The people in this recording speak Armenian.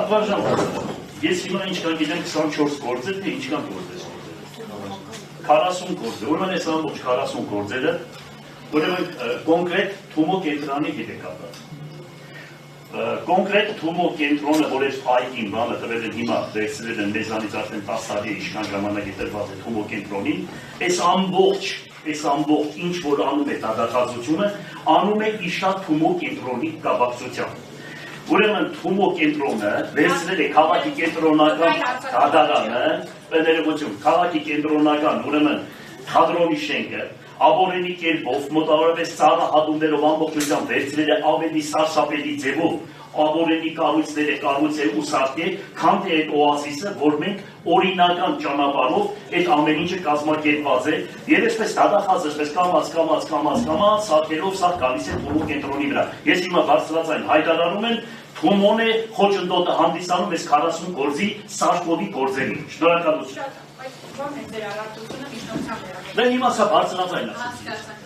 Պատվարժան ես հիմա ինչքան գիտեմ 24 գործ է, թե ինչքան գործ է 40 գործ է, ուրեմն այս ամբողջ 40 գործերը, ուրեմն կոնկրետ Թումո կենտրոնի հետ է կապված։ Կոնկրետ Թումո կենտրոնը, որ այս այգին բանը տվել են հիմա, վերցրել են մեզանից արդեն 10 տարի իշխան ժամանակ է տրված է Թումո կենտրոնին, այս ամբողջ ինչ որ անում է դատախազությունը, անում է իշա Թումո կենտրոնի կապակցությամբ։ Ուրեմն Թումո կենտրոնը վերցրել է քաղաքի կենտրոնական դատարանը, քաղաքի կենտրոնական, ուրեմն թատրոնի շենքը, աբորենի կերպով, մոտավորապես ծառահատումներով ամբողջությամբ վերցրել է ավելի սարսափելի ձևով աբորենի կառույցները կառուցել ու սարքել, քան թե այդ օազիսը, որ մենք օրինական ճանապարհով այդ ամեն ինչը կազմակերպված է, եւ այսպես դատախազ, այսպես կամած, սարքելով սարք գալիս է Թումո կենտրոնի վրա։ Ես հիմա բարձրացան հայտարարում եմ, Թումոն է խոչընդոտը հանդիսանում այս 40 գործի սարքովի գործերին։ Շնորհակալություն։ Այդ բանն է ձեր առատությունը միջնորդության վերաբերյալ։ Դե հիմա սա բարձրացան ասեցի։